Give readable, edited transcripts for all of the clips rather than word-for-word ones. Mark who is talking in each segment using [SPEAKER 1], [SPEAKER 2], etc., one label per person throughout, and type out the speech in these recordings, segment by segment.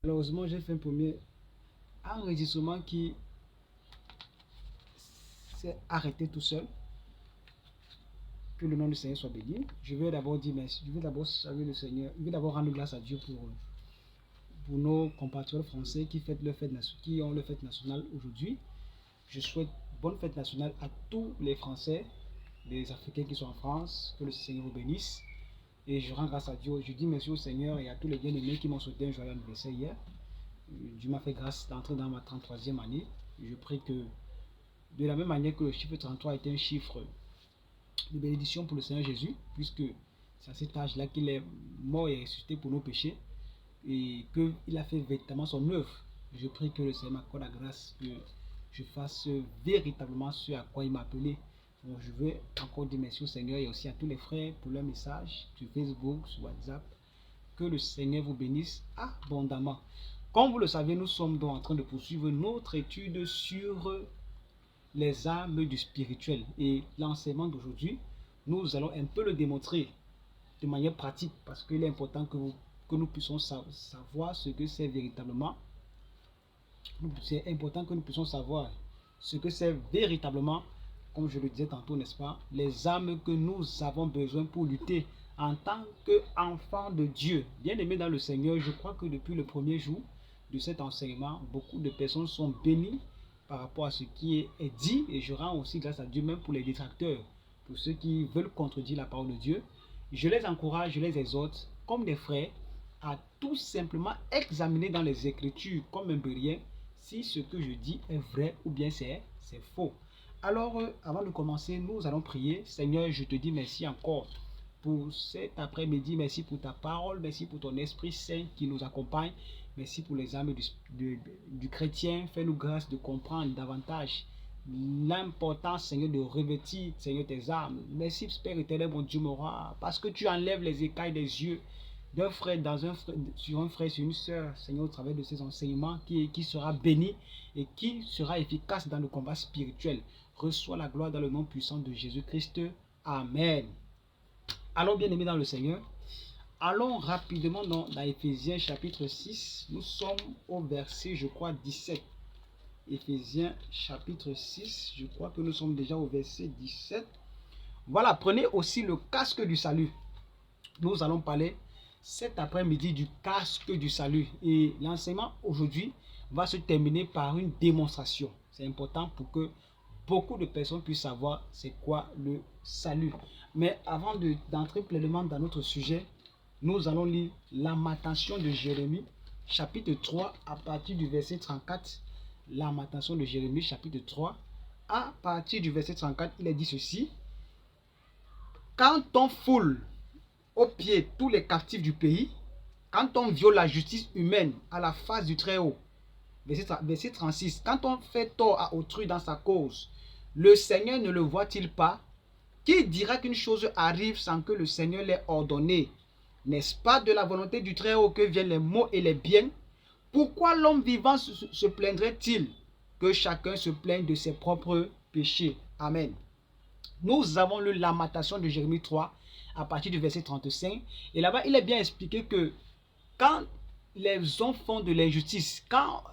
[SPEAKER 1] Malheureusement, j'ai fait un premier enregistrement qui s'est arrêté tout seul. Que le nom du Seigneur soit béni. Je vais d'abord dire merci. Je vais d'abord saluer le Seigneur. Je vais d'abord rendre grâce à Dieu pour nos compatriotes français qui ont leur fête nationale aujourd'hui. Je souhaite bonne fête nationale à tous les Français, les Africains qui sont en France. Que le Seigneur vous bénisse. Et je rends grâce à Dieu. Je dis merci au Seigneur et à tous les bien-aimés qui m'ont souhaité un joyeux anniversaire hier. Dieu m'a fait grâce d'entrer dans ma 33e année. Je prie que de la même manière que le chiffre 33 était un chiffre de bénédiction pour le Seigneur Jésus, puisque c'est à cet âge-là qu'il est mort et ressuscité pour nos péchés et qu'il a fait véritablement son œuvre. Je prie que le Seigneur m'accorde la grâce que je fasse véritablement ce à quoi il m'a appelé. Donc, je veux encore dire merci au Seigneur et aussi à tous les frères pour leurs messages sur Facebook, sur WhatsApp. Que le Seigneur vous bénisse abondamment. Comme vous le savez, nous sommes donc en train de poursuivre notre étude sur les armes du spirituel. Et l'enseignement d'aujourd'hui, nous allons un peu le démontrer de manière pratique parce qu'il est important que nous puissions savoir ce que c'est véritablement. C'est important que nous puissions savoir ce que c'est véritablement, comme je le disais tantôt, n'est-ce pas, les armes que nous avons besoin pour lutter en tant qu'enfants de Dieu. Bien-aimés dans le Seigneur, je crois que depuis le premier jour de cet enseignement, beaucoup de personnes sont bénies par rapport à ce qui est dit, et je rends aussi grâce à Dieu même pour les détracteurs, pour ceux qui veulent contredire la parole de Dieu. Je les encourage, je les exhorte comme des frères à tout simplement examiner dans les Écritures comme un Beréen si ce que je dis est vrai ou bien c'est faux. Alors, avant de commencer, nous allons prier. Seigneur, je te dis merci encore pour cet après-midi. Merci pour ta parole. Merci pour ton Esprit Saint qui nous accompagne. Merci pour les âmes du chrétien. Fais-nous grâce de comprendre davantage l'importance, Seigneur, de revêtir, Seigneur, tes armes. Merci, Père éternel, mon Dieu, mon roi, parce que tu enlèves les écailles des yeux d'un frère, sur un frère, sur une soeur, Seigneur, au travers de ces enseignements, qui sera béni et qui sera efficace dans le combat spirituel. Reçois la gloire dans le nom puissant de Jésus-Christ. Amen. Alors, bien-aimés dans le Seigneur, allons rapidement dans Éphésiens chapitre 6. Nous sommes au verset, je crois, 17. Éphésiens chapitre 6, je crois que nous sommes déjà au verset 17. Voilà, prenez aussi le casque du salut. Nous allons parler cet après-midi du casque du salut. Et l'enseignement aujourd'hui va se terminer par une démonstration. C'est important pour que beaucoup de personnes puissent savoir c'est quoi le salut. Mais avant d'entrer pleinement dans notre sujet, nous allons lire Lamentation de Jérémie, chapitre 3, à partir du verset 34. Lamentation de Jérémie, chapitre 3, à partir du verset 34, il est dit ceci. Quand on foule au pied tous les captifs du pays, quand on viole la justice humaine à la face du Très-Haut, verset 36, quand on fait tort à autrui dans sa cause, le Seigneur ne le voit-il pas? Qui dira qu'une chose arrive sans que le Seigneur l'ait ordonné? N'est-ce pas de la volonté du Très-Haut que viennent les maux et les biens? Pourquoi l'homme vivant se plaindrait-il? Que chacun se plaigne de ses propres péchés. Amen. Nous avons lu Lamentation de Jérémie 3 à partir du verset 35. Et là-bas, il est bien expliqué que quand les hommes font de l'injustice, quand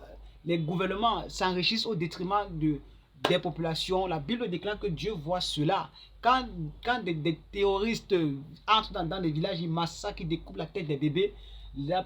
[SPEAKER 1] les gouvernements s'enrichissent au détriment des populations, la Bible déclare que Dieu voit cela. Quand des terroristes entrent dans des villages, ils massacrent, ils découpent la tête des bébés,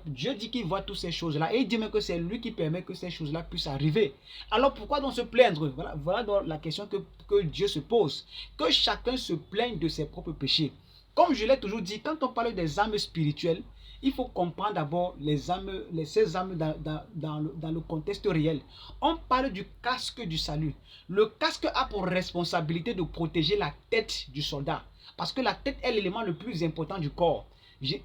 [SPEAKER 1] Dieu dit qu'il voit toutes ces choses-là. Et il dit même que c'est lui qui permet que ces choses-là puissent arriver. Alors pourquoi donc se plaindre? Voilà donc la question que Dieu se pose. Que chacun se plaigne de ses propres péchés. Comme je l'ai toujours dit, quand on parle des âmes spirituelles, il faut comprendre d'abord ces âmes dans le contexte réel. On parle du casque du salut. Le casque a pour responsabilité de protéger la tête du soldat. Parce que la tête est l'élément le plus important du corps.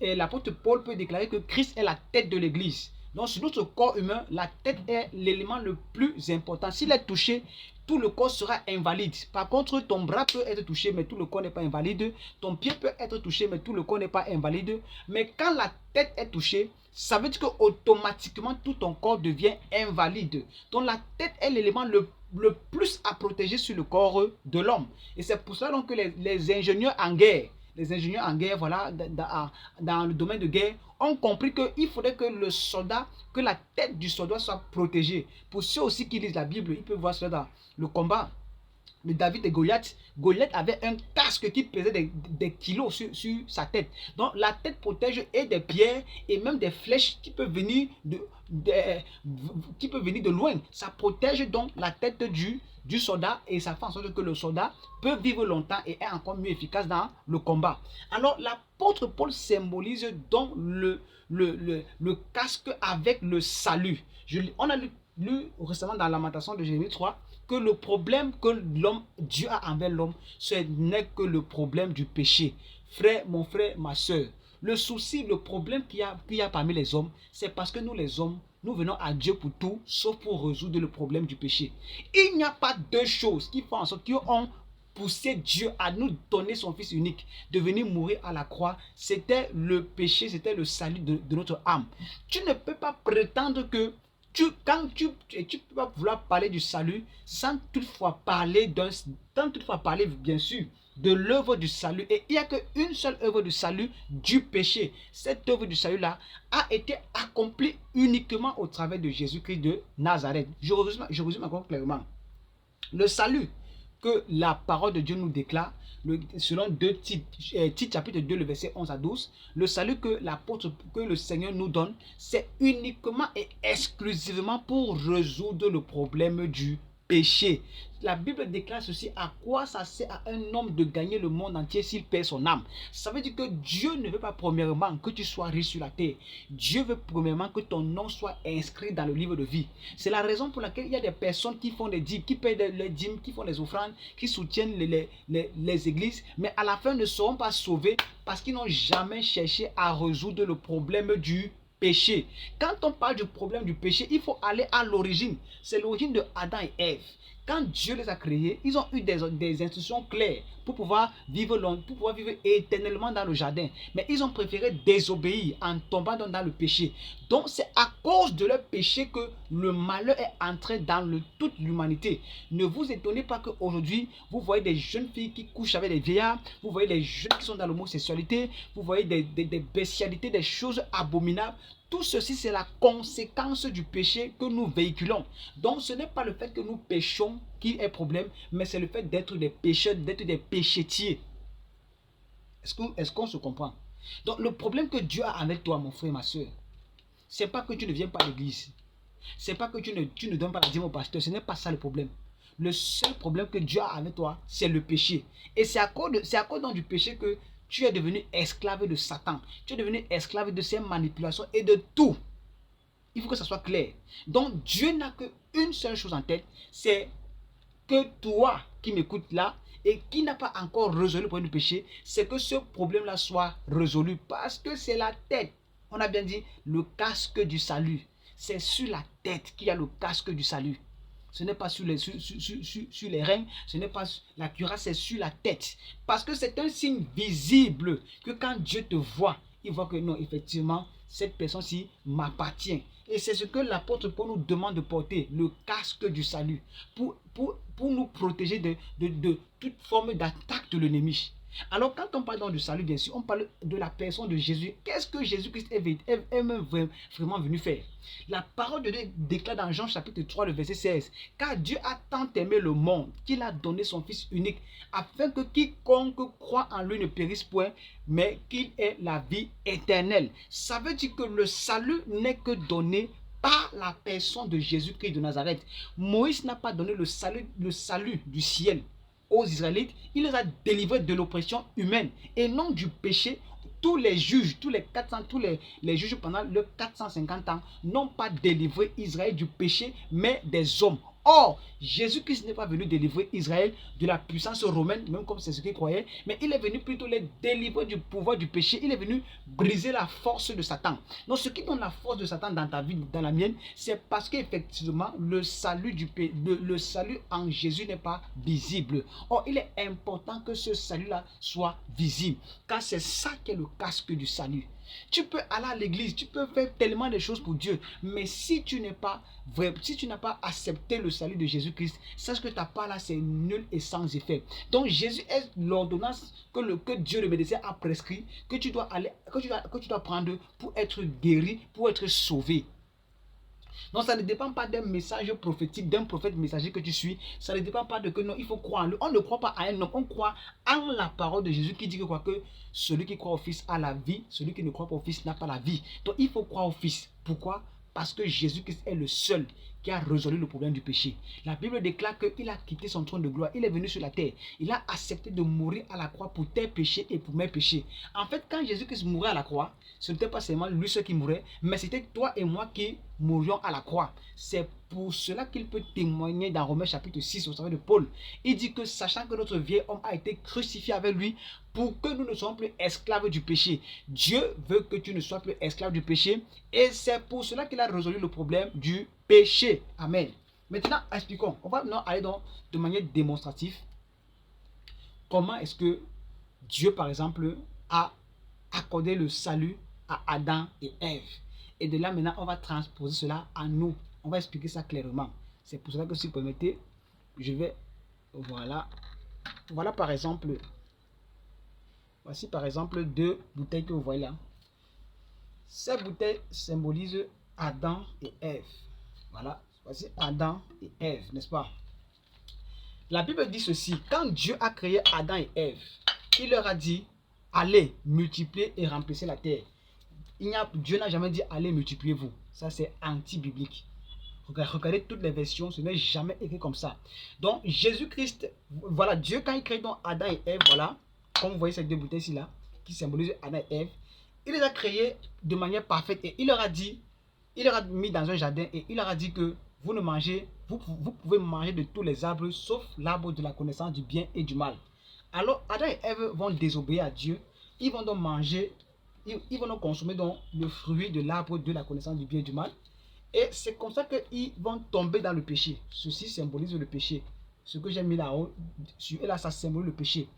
[SPEAKER 1] L'apôtre Paul peut déclarer que Christ est la tête de l'église. Donc sur notre corps humain, la tête est l'élément le plus important. S'il est touché, tout le corps sera invalide. Par contre, ton bras peut être touché, mais tout le corps n'est pas invalide. Ton pied peut être touché, mais tout le corps n'est pas invalide. Mais quand la tête est touchée, ça veut dire qu'automatiquement, tout ton corps devient invalide. Donc la tête est l'élément le plus à protéger sur le corps de l'homme. Et c'est pour ça donc que les ingénieurs en guerre, les ingénieurs en guerre, voilà, dans le domaine de guerre, ont compris qu'il faudrait que le soldat, que la tête du soldat soit protégée. Pour ceux aussi qui lisent la Bible, ils peuvent voir cela dans le combat de David et Goliath. Goliath avait un casque qui pesait des kilos sur sa tête. Donc la tête protège et des pierres et même des flèches qui peuvent venir de loin. Ça protège donc la tête du soldat et ça fait en sorte que le soldat peut vivre longtemps et est encore mieux efficace dans le combat. Alors l'apôtre Paul symbolise donc le casque avec le salut. On a lu récemment dans Lamentation de Jérémie 3 que le problème que Dieu a envers l'homme, ce n'est que le problème du péché. Mon frère, ma soeur, le souci, le problème qu'il y a parmi les hommes, c'est parce que nous les hommes, nous venons à Dieu pour tout, sauf pour résoudre le problème du péché. Il n'y a pas deux choses qui font en sorte qu'ils ont poussé Dieu à nous donner son Fils unique, de venir mourir à la croix. C'était le péché, c'était le salut de notre âme. Tu ne peux pas prétendre que tu peux pas vouloir parler du salut sans toutefois parler bien sûr de l'œuvre du salut. Et il n'y a qu'une seule œuvre du salut, du péché. Cette œuvre du salut là a été accomplie uniquement au travers de Jésus-Christ de Nazareth. Je résume encore clairement. Le salut que la parole de Dieu nous déclare, selon Tite chapitre 2, le verset 11 à 12, le salut que le Seigneur nous donne, c'est uniquement et exclusivement pour résoudre le problème du péché. La Bible déclare ceci: à quoi ça sert à un homme de gagner le monde entier s'il perd son âme? Ça veut dire que Dieu ne veut pas premièrement que tu sois riche sur la terre. Dieu veut premièrement que ton nom soit inscrit dans le livre de vie. C'est la raison pour laquelle il y a des personnes qui font des dîmes, qui payent les dîmes, qui font les offrandes, qui soutiennent les églises, mais à la fin ne seront pas sauvés parce qu'ils n'ont jamais cherché à résoudre le problème du péché. Quand on parle du problème du péché, il faut aller à l'origine. C'est l'origine de Adam et Ève. Quand Dieu les a créés, ils ont eu des instructions claires pour pouvoir vivre éternellement dans le jardin. Mais ils ont préféré désobéir en tombant dans le péché. Donc c'est à cause de leur péché que le malheur est entré dans toute l'humanité. Ne vous étonnez pas qu'aujourd'hui, vous voyez des jeunes filles qui couchent avec des vieillards, vous voyez des jeunes qui sont dans l'homosexualité, vous voyez des bestialités, des choses abominables. Tout ceci, c'est la conséquence du péché que nous véhiculons. Donc, ce n'est pas le fait que nous péchons qui est problème, mais c'est le fait d'être des pécheurs, d'être des péchétiers. Est-ce qu'on se comprend? Donc, le problème que Dieu a avec toi, mon frère, ma soeur, c'est pas que tu ne viens pas à l'église. C'est pas que tu ne donnes pas la dîme au pasteur. Ce n'est pas ça le problème. Le seul problème que Dieu a avec toi, c'est le péché. Et c'est à cause du péché que tu es devenu esclave de Satan. Tu es devenu esclave de ses manipulations et de tout. Il faut que ça soit clair. Donc Dieu n'a qu'une seule chose en tête, c'est que toi qui m'écoutes là et qui n'a pas encore résolu le problème du péché, c'est que ce problème-là soit résolu. Parce que c'est la tête. On a bien dit le casque du salut. C'est sur la tête qu'il y a le casque du salut. Ce n'est pas sur les reins, ce n'est pas la cuirasse, c'est sur la tête. Parce que c'est un signe visible que quand Dieu te voit, il voit que non, effectivement, cette personne-ci m'appartient. Et c'est ce que l'apôtre Paul nous demande de porter, le casque du salut, pour nous protéger de toute forme d'attaque de l'ennemi. Alors quand on parle donc du salut, bien sûr, on parle de la personne de Jésus. Qu'est-ce que Jésus-Christ est vraiment venu faire? La parole de Dieu déclare dans Jean chapitre 3, le verset 16. Car Dieu a tant aimé le monde qu'il a donné son Fils unique, afin que quiconque croit en lui ne périsse point, mais qu'il ait la vie éternelle. Ça veut dire que le salut n'est que donné par la personne de Jésus-Christ de Nazareth. Moïse n'a pas donné le salut du ciel aux Israélites, il les a délivrés de l'oppression humaine et non du péché. Tous les juges, tous les juges pendant leurs 450 ans n'ont pas délivré Israël du péché, mais des hommes. Or, Jésus-Christ n'est pas venu délivrer Israël de la puissance romaine, même comme c'est ce qu'ils croyaient, mais il est venu plutôt les délivrer du pouvoir du péché. Il est venu briser la force de Satan. Donc, ce qui donne la force de Satan dans ta vie, dans la mienne, c'est parce qu'effectivement, le salut en Jésus n'est pas visible. Or, il est important que ce salut-là soit visible, car c'est ça qui est le casque du salut. Tu peux aller à l'église, tu peux faire tellement de choses pour Dieu. Mais si tu n'es pas vrai, si tu n'as pas accepté le salut de Jésus-Christ, sache que ta part là, c'est nul et sans effet. Donc Jésus est l'ordonnance que Dieu le médecin a prescrit, que tu dois aller, que tu dois prendre pour être guéri, pour être sauvé. Donc ça ne dépend pas d'un message prophétique, d'un prophète messager que tu suis. Ça ne dépend pas de que non, il faut croire en lui. On ne croit pas à un homme, on croit en la parole de Jésus qui dit que quoi, que celui qui croit au Fils a la vie, celui qui ne croit pas au Fils n'a pas la vie. Donc il faut croire au Fils. Pourquoi? Parce que Jésus-Christ est le seul qui a résolu le problème du péché. La Bible déclare qu'il a quitté son trône de gloire. Il est venu sur la terre. Il a accepté de mourir à la croix pour tes péchés et pour mes péchés. En fait, quand Jésus-Christ mourait à la croix, ce n'était pas seulement lui seul qui mourait, mais c'était toi et moi qui mourions à la croix. C'est pour cela qu'il peut témoigner dans Romains chapitre 6 au travers de Paul. Il dit que sachant que notre vieil homme a été crucifié avec lui pour que nous ne soyons plus esclaves du péché. Dieu veut que tu ne sois plus esclave du péché et c'est pour cela qu'il a résolu le problème du péché. Amen. Maintenant, expliquons. On va maintenant aller de manière démonstrative. Comment est-ce que Dieu, par exemple, a accordé le salut à Adam et Ève. Et de là, maintenant, on va transposer cela à nous. On va expliquer ça clairement. C'est pour cela que si vous permettez, je vais... Voilà. Voilà par exemple... Voici par exemple 2 bouteilles que vous voyez là. Ces bouteilles symbolisent Adam et Ève. Voilà. Voici Adam et Ève, n'est-ce pas? La Bible dit ceci. Quand Dieu a créé Adam et Ève, il leur a dit, allez, multipliez et remplissez la terre. Dieu n'a jamais dit, allez, multipliez-vous. Ça, c'est anti-biblique. Regardez toutes les versions, ce n'est jamais écrit comme ça. Donc, Jésus-Christ, voilà, Dieu, quand il crée donc Adam et Ève, voilà, comme vous voyez ces 2 bouteilles ici-là, qui symbolisent Adam et Ève, il les a créés de manière parfaite et il leur a dit, il leur a mis dans un jardin et il leur a dit que vous ne mangez, vous pouvez manger de tous les arbres sauf l'arbre de la connaissance du bien et du mal. Alors, Adam et Ève vont désobéir à Dieu, ils vont donc manger, ils vont donc consommer donc le fruit de l'arbre de la connaissance du bien et du mal. Et c'est comme ça qu'ils vont tomber dans le péché. Ceci symbolise le péché. Ce que j'ai mis là-haut, et là, ça symbolise le péché.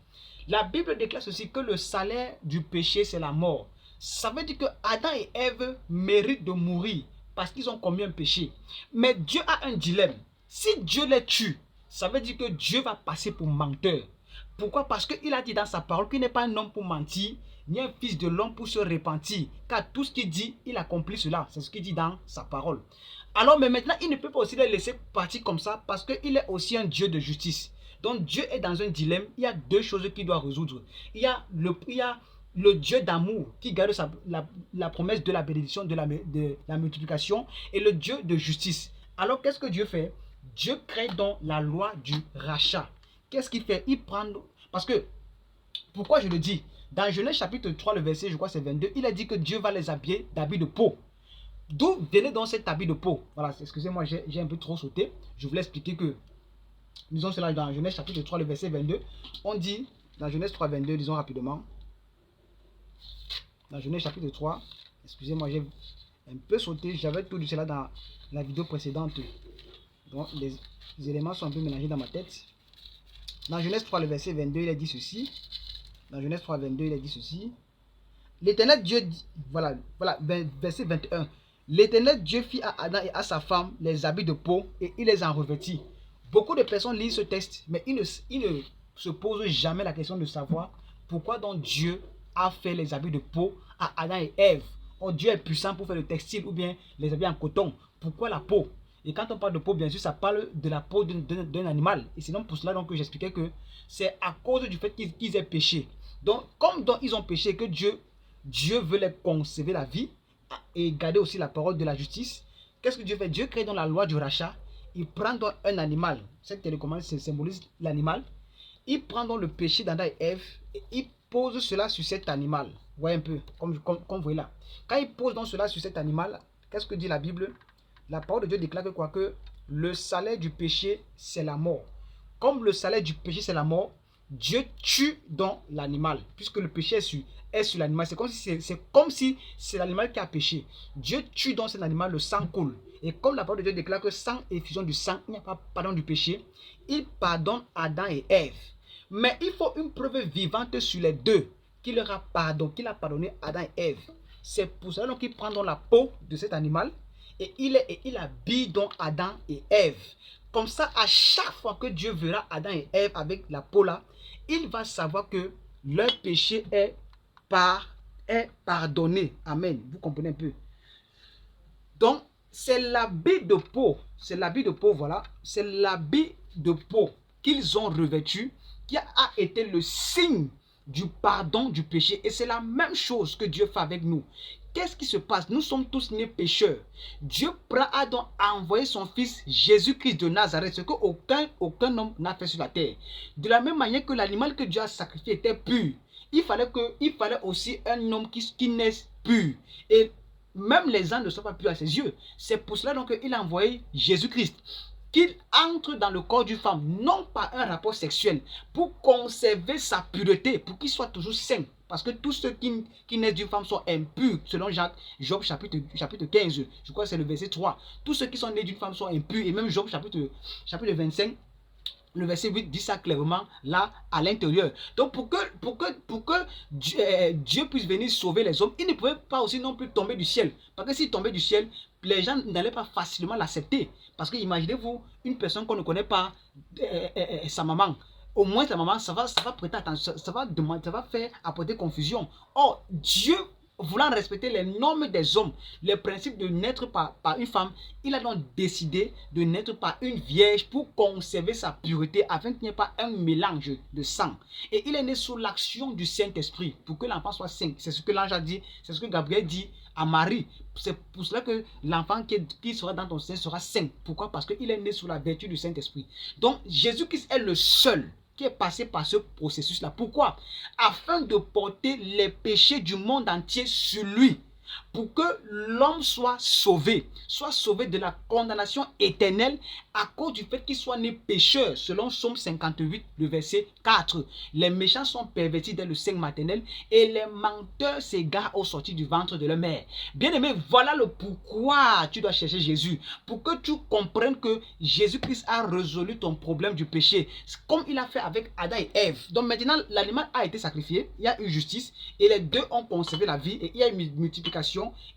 [SPEAKER 1] La Bible déclare ceci, que le salaire du péché, c'est la mort. Ça veut dire que Adam et Ève méritent de mourir parce qu'ils ont commis un péché. Mais Dieu a un dilemme. Si Dieu les tue, ça veut dire que Dieu va passer pour menteur. Pourquoi? Parce qu'il a dit dans sa parole qu'il n'est pas un homme pour mentir, ni un fils de l'homme pour se repentir. Car tout ce qu'il dit, il accomplit cela. C'est ce qu'il dit dans sa parole. Alors, mais maintenant, il ne peut pas aussi les laisser partir comme ça parce qu'il est aussi un Dieu de justice. Donc, Dieu est dans un dilemme. Il y a 2 choses qu'il doit résoudre. Il y a le Dieu d'amour qui garde la promesse de la bénédiction, de la multiplication, et le Dieu de justice. Alors, qu'est-ce que Dieu fait? Dieu crée donc la loi du rachat. Qu'est-ce qu'il fait? Il prend... Parce que, pourquoi je le dis? Dans Genèse chapitre 3, le verset, je crois c'est 22, il a dit que Dieu va les habiller d'habits de peau. D'où venait donc cet habit de peau? Voilà, excusez-moi, j'ai un peu trop sauté. Je voulais expliquer que, disons cela dans Genèse chapitre 3, le verset 22. On dit, dans Genèse 3, 22, disons rapidement. Dans Genèse chapitre 3, excusez-moi, j'ai un peu sauté. J'avais tout dit cela dans la vidéo précédente. Donc, les éléments sont un peu mélangés dans ma tête. Dans Genèse 3, le verset 22, il a dit ceci. Dans Genèse 3, 22, il a dit ceci. L'Éternel Dieu dit, voilà, verset 21. L'Éternel Dieu fit à Adam et à sa femme les habits de peau et il les en revêtit. Beaucoup de personnes lisent ce texte, mais ils ne se posent jamais la question de savoir pourquoi donc Dieu a fait les habits de peau à Adam et Ève. Oh, Dieu est puissant pour faire le textile ou bien les habits en coton. Pourquoi la peau? Et quand on parle de peau, bien sûr, ça parle de la peau d'un animal. Et c'est donc pour cela donc que j'expliquais que c'est à cause du fait qu'ils aient péché. Donc, comme donc ils ont péché, que Dieu veut les conserver la vie et garder aussi la parole de la justice. Qu'est-ce que Dieu fait? Dieu crée dans la loi du rachat. Il prend donc un animal. Cette télécommande symbolise l'animal. Il prend donc le péché d'Adam et Ève et il pose cela sur cet animal. Vous voyez un peu, comme vous voyez là. Quand il pose donc cela sur cet animal, qu'est-ce que dit la Bible? La parole de Dieu déclare que quoi? Que le salaire du péché, c'est la mort. Comme le salaire du péché, c'est la mort, Dieu tue donc l'animal. Puisque le péché est sur l'animal. C'est comme si c'est l'animal qui a péché. Dieu tue donc cet animal, le sang coule. Et comme la parole de Dieu déclare que sans effusion du sang, il n'y a pas pardon du péché, il pardonne Adam et Ève. Mais il faut une preuve vivante sur les deux qu'il leur a pardonné, qu'il a pardonné Adam et Ève. C'est pour cela qu'il prend dans la peau de cet animal et il habille donc Adam et Ève. Comme ça, à chaque fois que Dieu verra Adam et Ève avec la peau là, il va savoir que leur péché est pardonné. Amen. Vous comprenez un peu? Donc, c'est l'habit de peau. C'est l'habit de peau, voilà. C'est l'habit de peau qu'ils ont revêtu qui a été le signe du pardon du péché. Et c'est la même chose que Dieu fait avec nous. Qu'est-ce qui se passe? Nous sommes tous nés pécheurs. Dieu a donc envoyé son fils Jésus-Christ de Nazareth, ce qu'aucun homme n'a fait sur la terre. De la même manière que l'animal que Dieu a sacrifié était pur, il fallait aussi un homme qui naisse pur. Et même les ânes ne sont pas purs à ses yeux. C'est pour cela donc qu'il a envoyé Jésus-Christ, qu'il entre dans le corps d'une femme, non pas un rapport sexuel, pour conserver sa pureté, pour qu'il soit toujours saint. Parce que tous ceux qui naissent d'une femme sont impurs, selon Job chapitre 15, je crois que c'est le verset 3. Tous ceux qui sont nés d'une femme sont impurs, et même Job chapitre 25, le verset 8 dit ça clairement là à l'intérieur. Donc pour que Dieu puisse venir sauver les hommes, il ne pouvait pas aussi non plus tomber du ciel. Parce que s'il tombait du ciel, les gens n'allaient pas facilement l'accepter. Parce que imaginez-vous une personne qu'on ne connaît pas, sa maman. Au moins sa maman, ça va prêter attention, ça va faire apporter confusion. Or, Dieu, voulant respecter les normes des hommes, les principes de naître par une femme, il a donc décidé de naître par une vierge pour conserver sa pureté afin qu'il n'y ait pas un mélange de sang. Et il est né sous l'action du Saint-Esprit pour que l'enfant soit saint. C'est ce que l'ange a dit, c'est ce que Gabriel dit à Marie. C'est pour cela que l'enfant qui sera dans ton sein sera saint. Pourquoi? Parce qu'il est né sous la vertu du Saint-Esprit. Donc Jésus-Christ est le seul qui est passé par ce processus-là. Pourquoi? Afin de porter les péchés du monde entier sur lui. Pour que l'homme soit sauvé de la condamnation éternelle à cause du fait qu'il soit né pécheur, selon Psaume 58, le verset 4. Les méchants sont pervertis dès le sein maternel et les menteurs s'égarent au sortir du ventre de leur mère. Bien-aimé, voilà le pourquoi tu dois chercher Jésus. Pour que tu comprennes que Jésus-Christ a résolu ton problème du péché, comme il a fait avec Adam et Ève. Donc maintenant, l'animal a été sacrifié, il y a eu justice et les deux ont conservé la vie et il y a une multiplication.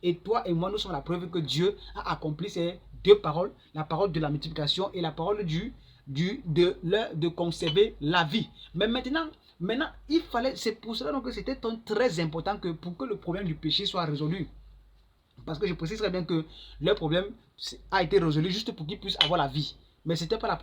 [SPEAKER 1] Et toi et moi, nous sommes la preuve que Dieu a accompli ces deux paroles, la parole de la multiplication et la parole de conserver la vie. Mais maintenant, c'est pour cela que c'était très important pour que le problème du péché soit résolu. Parce que je précise très bien que leur problème a été résolu juste pour qu'ils puissent avoir la vie. Mais ce n'était pas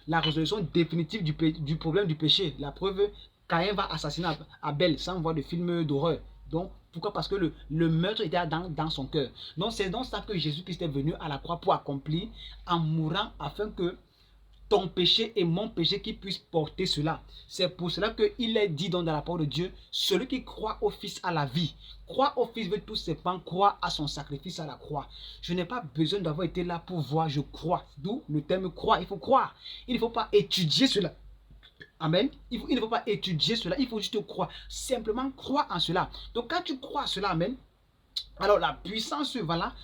[SPEAKER 1] la résolution définitive du problème du péché. La preuve, Caïn va assassiner Abel sans voir de film d'horreur. Donc, pourquoi? Parce que le meurtre était dans son cœur. Donc, c'est dans ça que Jésus-Christ est venu à la croix pour accomplir en mourant afin que ton péché et mon péché qui puisse porter cela. C'est pour cela qu'il est dit dans la parole de Dieu, celui qui croit au Fils a la vie. Croire au Fils veut tout simplement croire à son sacrifice à la croix. Je n'ai pas besoin d'avoir été là pour voir, je crois. D'où le terme croire, il faut croire. Il ne faut pas étudier cela. Amen. Il ne faut pas étudier cela, il faut juste croire. Simplement croire en cela. Donc quand tu crois à cela, amen, alors la puissance, voilà,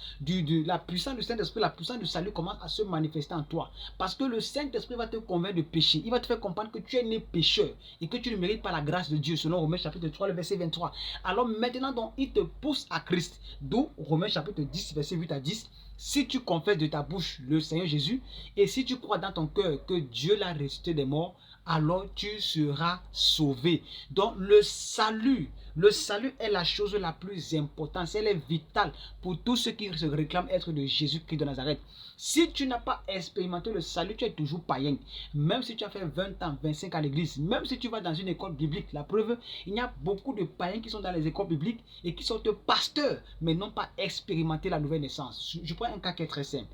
[SPEAKER 1] la puissance du Saint-Esprit, la puissance du salut commence à se manifester en toi. Parce que le Saint-Esprit va te convaincre de péché. Il va te faire comprendre que tu es né pécheur et que tu ne mérites pas la grâce de Dieu, selon Romains chapitre 3, le verset 23. Alors maintenant, donc, il te pousse à Christ. D'où Romains chapitre 10, verset 8 à 10. Si tu confesses de ta bouche le Seigneur Jésus et si tu crois dans ton cœur que Dieu l'a ressuscité des morts, alors tu seras sauvé. Donc le salut est la chose la plus importante, elle est vitale pour tous ceux qui se réclament être de Jésus-Christ de Nazareth. Si tu n'as pas expérimenté le salut, tu es toujours païen. Même si tu as fait 20 ans, 25 à l'église, même si tu vas dans une école biblique, la preuve, il y a beaucoup de païens qui sont dans les écoles bibliques et qui sont pasteurs, mais n'ont pas expérimenté la nouvelle naissance. Je prends un cas qui est très simple.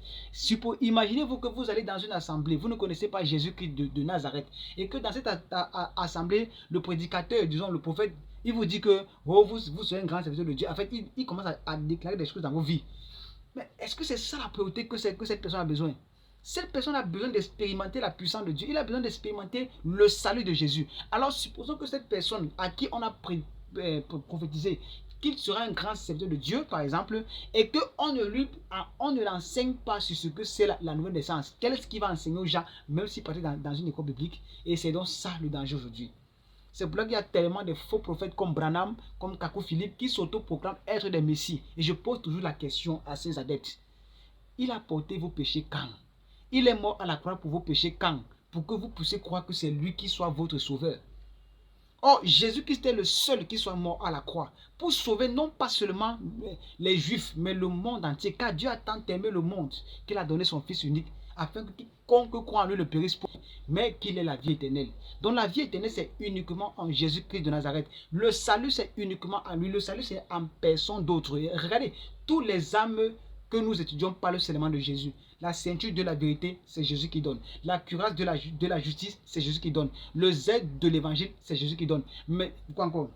[SPEAKER 1] Imaginez-vous que vous allez dans une assemblée, vous ne connaissez pas Jésus-Christ de Nazareth, et que dans cette assemblée, le prédicateur, disons le prophète, il vous dit que oh, vous serez un grand serviteur de Dieu. En fait, il commence à déclarer des choses dans vos vies. Mais est-ce que c'est ça la priorité que cette personne a besoin? Cette personne a besoin d'expérimenter la puissance de Dieu. Il a besoin d'expérimenter le salut de Jésus. Alors, supposons que cette personne à qui on a prophétisé qu'il sera un grand serviteur de Dieu, par exemple, et qu'on ne l'enseigne pas sur ce que c'est la nouvelle naissance. Quel est-ce qu'il va enseigner aux gens, même s'il partait dans une école biblique? Et c'est donc ça le danger aujourd'hui. C'est pour ça qu'il y a tellement de faux prophètes comme Branham, comme Kakou Philippe, qui s'auto-proclament être des messies. Et je pose toujours la question à ces adeptes. Il a porté vos péchés quand? Il est mort à la croix pour vos péchés quand? Pour que vous puissiez croire que c'est lui qui soit votre sauveur. Or, Jésus-Christ est le seul qui soit mort à la croix pour sauver non pas seulement les Juifs, mais le monde entier. Car Dieu a tant aimé le monde qu'il a donné son Fils unique afin que quiconque croit en lui ne périsse pas, mais qu'il ait la vie éternelle. Donc la vie éternelle, c'est uniquement en Jésus-Christ de Nazareth. Le salut, c'est uniquement en lui. Le salut, c'est en personne d'autre. Regardez, tous les âmes que nous étudions parlent seulement de Jésus. La ceinture de la vérité, c'est Jésus qui donne. La cuirasse de la justice, c'est Jésus qui donne. Le zèle de l'évangile, c'est Jésus qui donne. Mais quoi encore?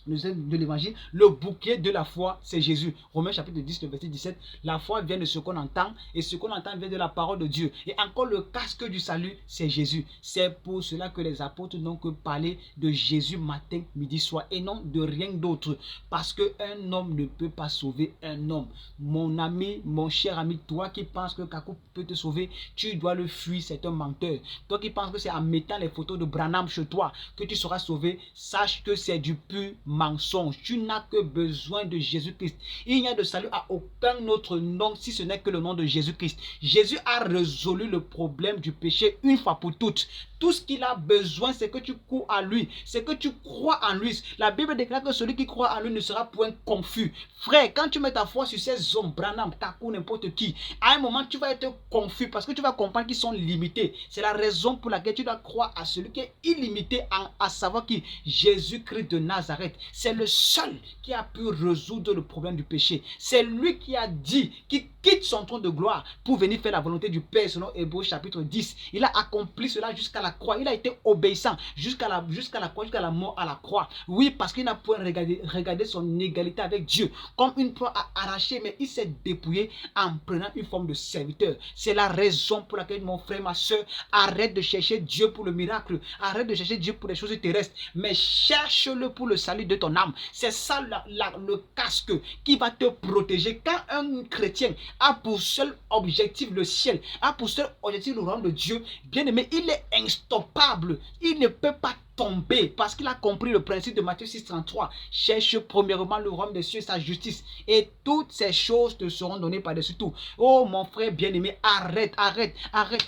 [SPEAKER 1] Le zèle de l'évangile, le bouclier de la foi, c'est Jésus. Romains chapitre 10, le verset 17. La foi vient de ce qu'on entend, et ce qu'on entend vient de la parole de Dieu. Et encore le casque du salut, c'est Jésus. C'est pour cela que les apôtres n'ont que parlé de Jésus matin, midi, soir, et non de rien d'autre. Parce qu'un homme ne peut pas sauver un homme. Mon ami, mon cher ami, toi qui penses que Kakou peut te sauver, tu dois le fuir, c'est un menteur. Toi qui penses que c'est en mettant les photos de Branham chez toi que tu seras sauvé, sache que c'est du pur mensonge. Tu n'as que besoin de Jésus-Christ. Il n'y a de salut à aucun autre nom si ce n'est que le nom de Jésus-Christ. Jésus a résolu le problème du péché une fois pour toutes. Tout ce qu'il a besoin, c'est que tu cours à lui. C'est que tu crois en lui. La Bible déclare que celui qui croit en lui ne sera point confus. Frère, quand tu mets ta foi sur ces hommes, Branham, Kakou, n'importe qui, à un moment, tu vas être confus parce que tu vas comprendre qu'ils sont limités. C'est la raison pour laquelle tu dois croire à celui qui est illimité, à savoir qui? Jésus-Christ de Nazareth. C'est le seul qui a pu résoudre le problème du péché. C'est lui qui a dit qu'il quitte son trône de gloire pour venir faire la volonté du Père, selon Hébreux chapitre 10. Il a accompli cela jusqu'à la croix. Il a été obéissant jusqu'à la croix, jusqu'à la mort à la croix. Oui, parce qu'il n'a point regardé son égalité avec Dieu comme une proie à arracher, mais il s'est dépouillé en prenant une forme de serviteur. C'est la raison pour laquelle, mon frère, ma soeur, arrête de chercher Dieu pour le miracle. Arrête de chercher Dieu pour les choses terrestres, mais cherche-le pour le salut de ton âme. C'est ça le casque qui va te protéger. Quand un chrétien a pour seul objectif le ciel, a pour seul objectif le royaume de Dieu, bien aimé, il est instoppable. Il ne peut pas tomber parce qu'il a compris le principe de Matthieu 6,33. Cherche premièrement le royaume des cieux et sa justice, et toutes ces choses te seront données par-dessus tout. Oh mon frère bien-aimé, arrête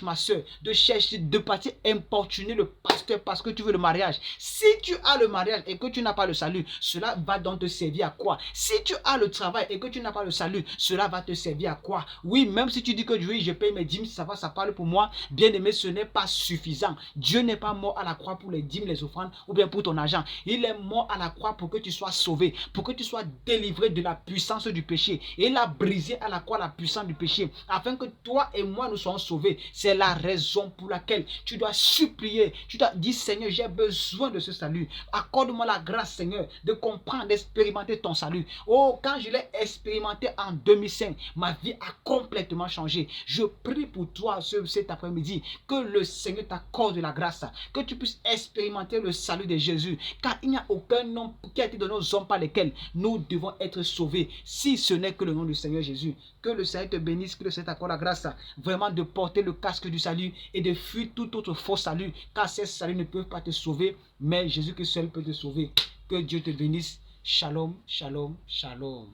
[SPEAKER 1] ma soeur de chercher, de partir importuner le pasteur parce que tu veux le mariage. Si tu as le mariage et que tu n'as pas le salut, cela va donc te servir à quoi? Si tu as le travail et que tu n'as pas le salut, cela va te servir à quoi? Oui, même si tu dis que oui, je paye mes dîmes, ça parle pour moi, bien-aimé, ce n'est pas suffisant. Dieu n'est pas mort à la croix pour les dîmes, les offrandes ou bien pour ton argent. Il est mort à la croix pour que tu sois sauvé, pour que tu sois délivré de la puissance du péché. Et il a brisé à la croix la puissance du péché afin que toi et moi nous soyons sauvés. C'est la raison pour laquelle tu dois supplier, tu dois dire: Seigneur, j'ai besoin de ce salut. Accorde-moi la grâce, Seigneur, de comprendre, d'expérimenter ton salut. Oh, quand je l'ai expérimenté en 2005, ma vie a complètement changé. Je prie pour toi cet après-midi que le Seigneur t'accorde la grâce, que tu puisses expérimenter le salut de Jésus, car il n'y a aucun nom qui a été donné aux hommes par lesquels nous devons être sauvés, si ce n'est que le nom du Seigneur Jésus. Que le Seigneur te bénisse, que le Seigneur t'accorde la grâce vraiment de porter le casque du salut et de fuir tout autre faux salut, car ces saluts ne peuvent pas te sauver, mais Jésus que seul peut te sauver. Que Dieu te bénisse. Shalom, shalom, shalom.